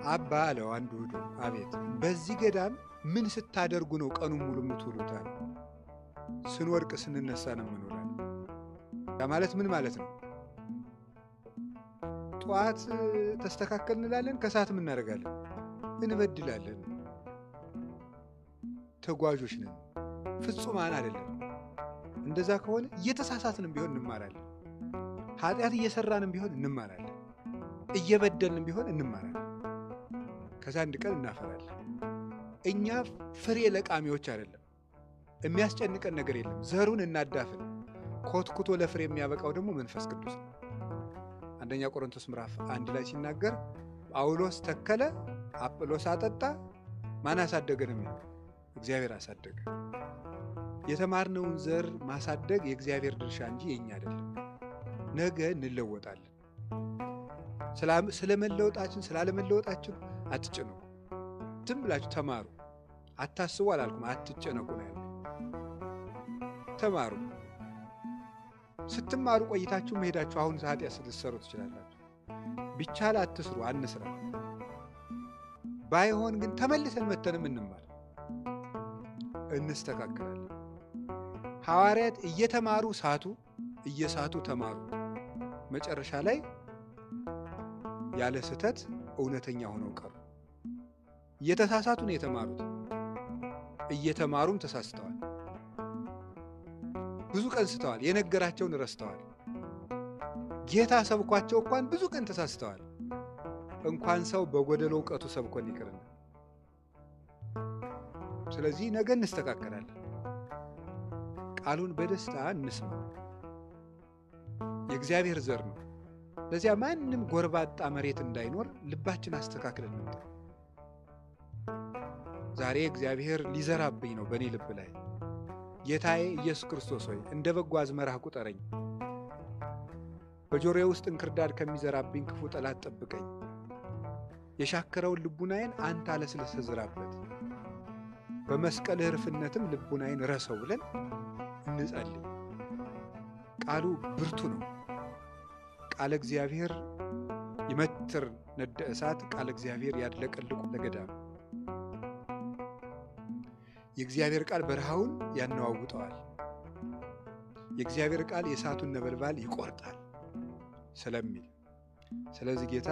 አባ አለው አንዱ ሄዶ አቤት በዚህ ገዳም ምን ስታደርጉ ነው ቀኑን ሙሉ የምትውሉት? ስንወድቅ ስንነሳ ነው የምንውለው። ማለት ምን ማለት ነው? ጠዋት ተስተካከል እንላለን፣ ከሰዓት ምን እናደርጋለን? እንበድላለን። ተጓዦች ነን፣ ፍጹማን አይደለም። እንደዛ ከሆነ እየተሳሳትንም ቢሆን እንማራለን። ኃጢአት እየሰራንም ቢሆን እንማራለን። እየበደልንም ቢሆን እንማራለን። ከዛ አንድ ቀን እናፈራለን። እኛ ፍሬ ለቃሚዎች አይደለም። የሚያስጨንቀን ነገር የለም። ዘሩን እናዳፍን። ኮትኩቶ ለፍሬ የሚያበቃው ደግሞ መንፈስ ቅዱስ ነው። አንደኛ ቆሮንቶስ ምዕራፍ 1 ላይ ሲናገር ጳውሎስ ተከለ፣ አጵሎስ አጠጣ፣ ማን አሳደገ ነው የሚለው? እግዚአብሔር አሳደገ። የተማርነውን ዘር ማሳደግ የእግዚአብሔር ድርሻ እንጂ የኛ አይደለም። ነገ እንለወጣለን። ስለመለወጣችን ስላለመለወጣችን አትጨነቁ። ዝም ብላችሁ ተማሩ። አታስቡ አላልኩም፣ አትጨነቁ ነው ያለው። ተማሩ። ስትማሩ ቆይታችሁ መሄዳችሁ አሁን ኃጢአት ስትሰሩ ትችላላችሁ። ቢቻል አትስሩ፣ አንስራ። ባይሆን ግን ተመልሰን መተንም እንማር፣ እንስተካከላለን። ሐዋርያት እየተማሩ ሳቱ፣ እየሳቱ ተማሩ። መጨረሻ ላይ ያለ ስህተት እውነተኛ ሆነው ቀሩ። እየተሳሳቱ ነው የተማሩት፣ እየተማሩም ተሳስተዋል። ብዙ ቀን ስተዋል፣ የነገራቸውን ረስተዋል። ጌታ ሰብኳቸው እንኳን ብዙ ቀን ተሳስተዋል። እንኳን ሰው በጎደሎ ዕውቀቱ ሰብኮን ይቅርና። ስለዚህ ነገ እንስተካከላለን። ቃሉን በደስታ እንስማ። የእግዚአብሔር ዘር ነው። ለዚያ ማንም ጎርባጣ መሬት እንዳይኖር ልባችን አስተካክለን እንምጣ። ዛሬ እግዚአብሔር ሊዘራብኝ ነው በእኔ ልብ ላይ። ጌታዬ ኢየሱስ ክርስቶስ ሆይ እንደ በጎ አዝመራ ቁጠረኝ። በጆሮዬ ውስጥ እንክርዳድ ከሚዘራብኝ ክፉ ጠላት ጠብቀኝ። የሻከረውን ልቡናዬን አንተ አለስልሰህ ዝራበት። በመስቀልህ ርፍነትም ልቡናዬን ረሰው ብለን እንጸልይ። ቃሉ ብርቱ ነው። ቃለ እግዚአብሔር ይመትር ነደ እሳት፣ ቃለ እግዚአብሔር ያድለቀልቁ ለገዳም። የእግዚአብሔር ቃል በረሃውን ያነዋውጠዋል። የእግዚአብሔር ቃል የእሳቱን ነበልባል ይቆርጣል ስለሚል፣ ስለዚህ ጌታ